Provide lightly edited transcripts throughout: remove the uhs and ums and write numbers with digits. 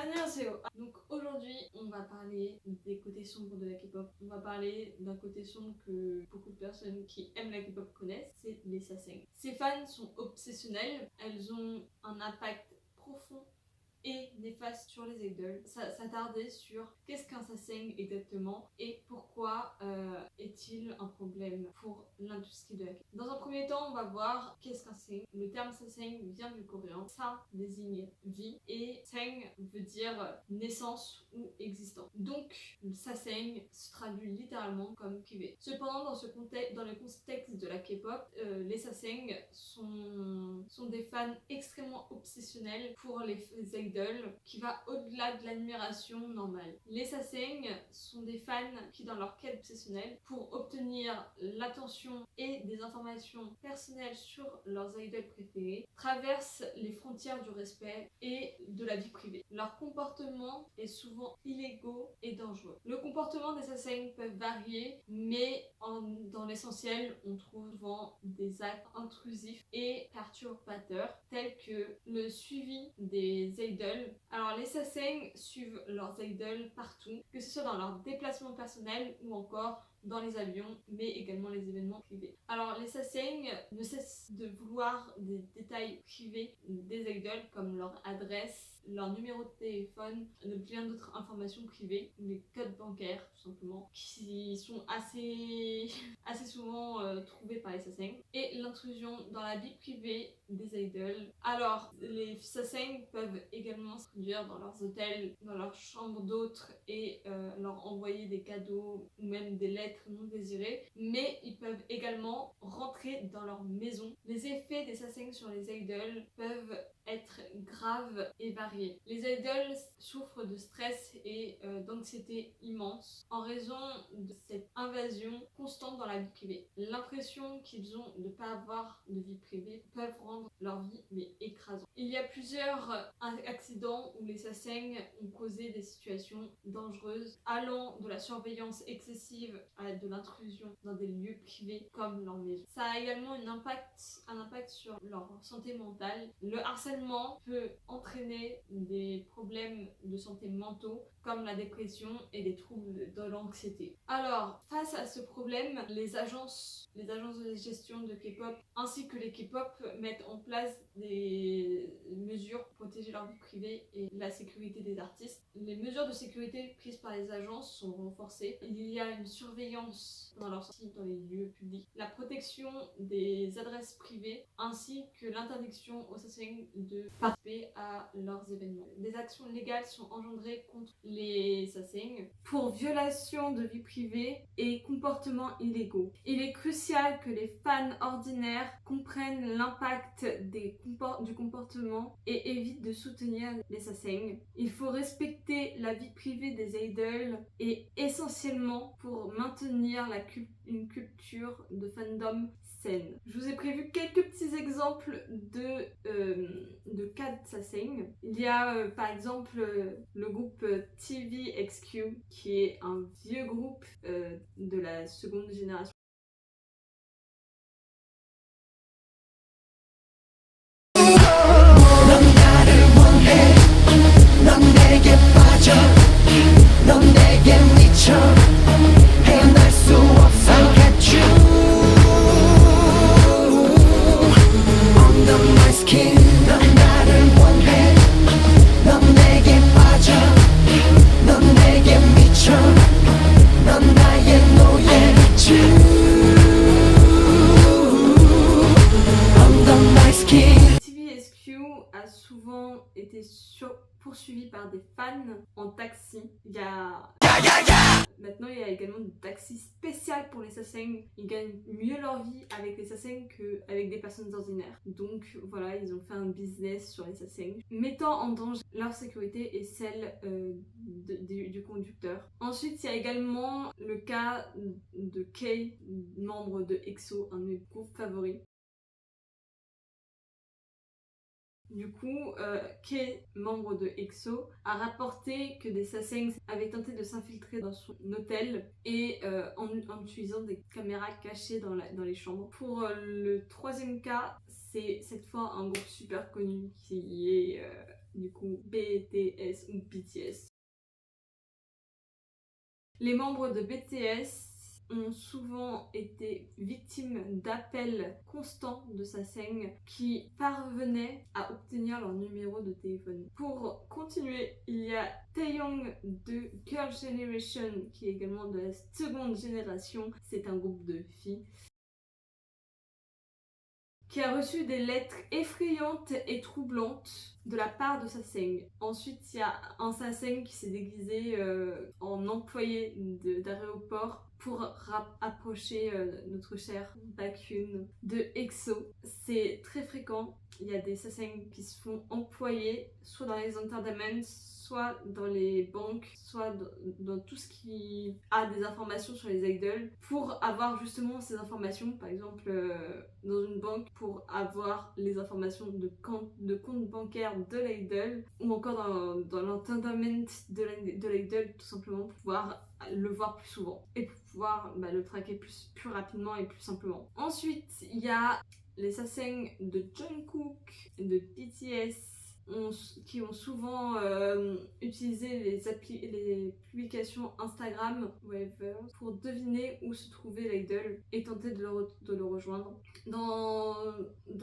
Annyeonghaseyo. Donc aujourd'hui, on va parler des côtés sombres de la K-pop. On va parler d'un côté sombre que beaucoup de personnes qui aiment la K-pop connaissent, c'est les sasaeng. Ces fans sont obsessionnels, elles ont un impact profond et néfaste sur les idoles. S'attarder sur qu'est-ce qu'un sasaeng exactement et pourquoi est-il un problème pour l'industrie de la K-pop. Dans un premier temps, on va voir qu'est-ce qu'un sasaeng. Le terme sasaeng vient du coréen. Sa désigne vie et seng veut dire naissance ou existence. Donc, le sasaeng se traduit littéralement comme privé. Cependant, dans le contexte de la K-pop, les sasaeng sont des fans extrêmement obsessionnels pour les idoles qui va au-delà de l'admiration normale. Les sasaeng sont des fans qui, dans leur quête obsessionnelle, pour obtenir l'attention et des informations personnelles sur leurs idoles préférées, traversent les frontières du respect et de la vie privée. Leur comportement est souvent illégaux et dangereux. Le comportement des sasaeng peut varier, mais dans l'essentiel, on trouve souvent des actes intrusifs et perturbateurs, tels que le suivi des idoles. Alors les sasaeng suivent leurs idoles partout, que ce soit dans leurs déplacements personnels ou encore dans les avions, mais également les événements privés. Alors les sasaeng ne cessent de vouloir des détails privés des idoles comme leur adresse, leur numéro de téléphone, plein d'autres informations privées, les codes bancaires tout simplement, qui sont assez souvent trouvés par les sasaeng, et l'intrusion dans la vie privée des idoles. Alors les sasaeng peuvent également se produire dans leurs hôtels, dans leurs chambres d'autres et leur envoyer des cadeaux ou même des lettres non désirées, mais ils peuvent également rentrer dans leur maison. Les effets des sasaeng sur les idoles peuvent être graves et variés. Les idoles souffrent de stress et d'anxiété immense en raison de cette invasion constante dans la vie privée. L'impression qu'ils ont de ne pas avoir de vie privée peuvent rendre leur vie mais écrasante. Il y a plusieurs accidents où les sasaeng ont causé des situations dangereuses, allant de la surveillance excessive à de l'intrusion dans des lieux privés comme leur maison. Ça a également un impact sur leur santé mentale. Le harcèlement peut entraîner des problèmes de santé mentaux comme la dépression et des troubles de l'anxiété. Alors, face à ce problème, les agences de gestion de K-pop ainsi que les K-pop mettent en place des mesures pour protéger leur vie privée et la sécurité des artistes. Les mesures de sécurité prises par les agences sont renforcées. Il y a une surveillance dans leurs sorties dans les lieux publics, la protection des adresses privées ainsi que l'interdiction aux sasaeng de participer à leurs événements. Des actions légales sont engendrées contre les sasaeng pour violation de vie privée et comportements illégaux. Il est crucial que les fans ordinaires comprennent l'impact du comportement et évitent de soutenir les sasaeng. Il faut respecter la vie privée des idoles et essentiellement pour maintenir une culture de fandom saine. Je vous ai prévu quelques petits exemples de cas de sasaeng. Il y a par exemple le groupe TVXQ qui est un vieux groupe de la seconde génération. TVXQ a souvent été poursuivi par des fans en taxi. Maintenant, il y a également des taxis spéciales pour les sasaeng. Ils gagnent mieux leur vie avec les sasaeng qu'avec des personnes ordinaires. Donc voilà, ils ont fait un business sur les sasaeng, mettant en danger leur sécurité et celle du conducteur. Ensuite, il y a également le cas de Kay, membre de EXO, un de mes groupes favoris. Du coup, Kay, membre de EXO, a rapporté que des sasaeng avaient tenté de s'infiltrer dans son hôtel et en utilisant des caméras cachées dans les chambres. Pour le troisième cas, c'est cette fois un groupe super connu qui est du coup BTS ou BTS. Les membres de BTS ont souvent été victimes d'appels constants de Sasaeng qui parvenaient à obtenir leur numéro de téléphone. Pour continuer, il y a Taeyong de Girl Generation qui est également de la seconde génération, c'est un groupe de filles qui a reçu des lettres effrayantes et troublantes de la part de Sasaeng. Ensuite, il y a un Sasaeng qui s'est déguisé en employé d'aéroport pour approcher notre cher Baekhyun de EXO. C'est très fréquent. Il y a des Sasaeng qui se font employer soit dans les entertainments, soit dans les banques, soit dans tout ce qui a des informations sur les idols, pour avoir justement ces informations, par exemple dans une banque, pour avoir les informations de compte bancaire de l'idol, ou encore dans l'entertainment de l'idol, tout simplement pour pouvoir le voir plus souvent et pour pouvoir le traquer plus rapidement et plus simplement. Ensuite, il y a les Sasaeng de Jungkook et de BTS qui ont souvent utilisé les publications Instagram pour deviner où se trouvait l'idol et tenter de le rejoindre. Dans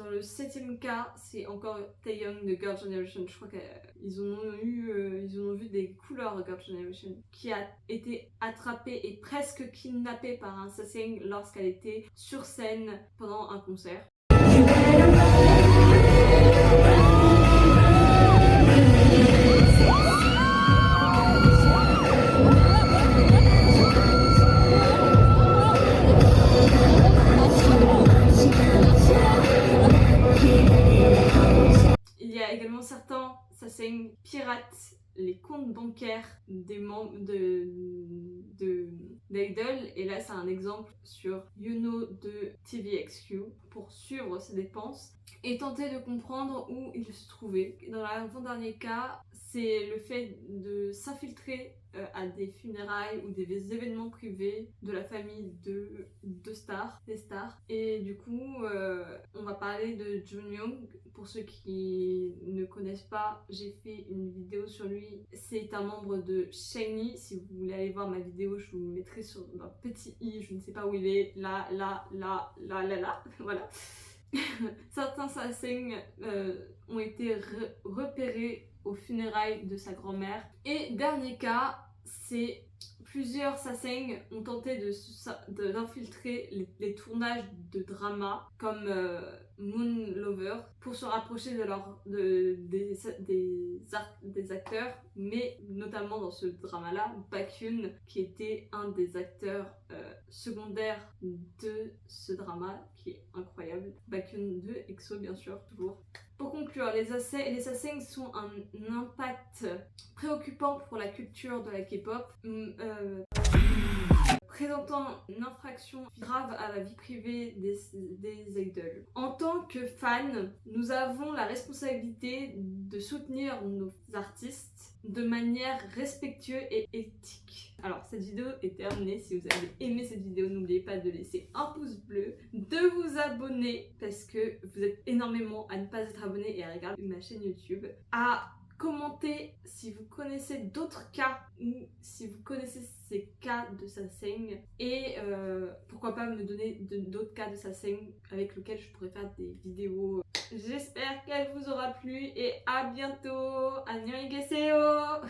le 7e cas, c'est encore Taeyong de Girl Generation. Je crois qu'ils ont vu des couleurs Girl Generation, qui a été attrapée et presque kidnappée par un Sasaeng lorsqu'elle était sur scène pendant un concert. Il y a également certains Sasaeng piratent les comptes bancaires des membres d'Idol, et là c'est un exemple sur Yuno de TVXQ pour suivre ses dépenses et tenter de comprendre où il se trouvait. Dans l'avant-dernier cas, c'est le fait de s'infiltrer à des funérailles ou des événements privés de la famille des stars. Et du coup, on va parler de Junyoung. Pour ceux qui ne connaissent pas, j'ai fait une vidéo sur lui. C'est un membre de SHINee. Si vous voulez aller voir ma vidéo, je vous mettrai sur un petit i, je ne sais pas où il est, là, voilà. Certains Sasaeng ont été repérés aux funérailles de sa grand-mère. Et dernier cas, c'est plusieurs Sasaeng ont tenté d'infiltrer les tournages de drama comme Moon Lover pour se rapprocher des acteurs, mais notamment dans ce drama-là, Baekhyun, qui était un des acteurs secondaires de ce drama, qui est incroyable. Baekhyun de EXO, bien sûr, toujours. Pour conclure, les Sasaeng sont un impact préoccupant pour la culture de la K-pop, présentant une infraction grave à la vie privée des idols. En tant que fans, nous avons la responsabilité de soutenir nos artistes de manière respectueuse et éthique. Alors, cette vidéo est terminée. Si vous avez aimé cette vidéo, n'oubliez pas de laisser un pouce bleu, de vous abonner parce que vous êtes énormément à ne pas être abonné et à regarder ma chaîne YouTube, à commentez si vous connaissez d'autres cas ou si vous connaissez ces cas de Sasaeng, et pourquoi pas me donner d'autres cas de Sasaeng avec lesquels je pourrais faire des vidéos. J'espère qu'elle vous aura plu et à bientôt. Annyeonghaseyo.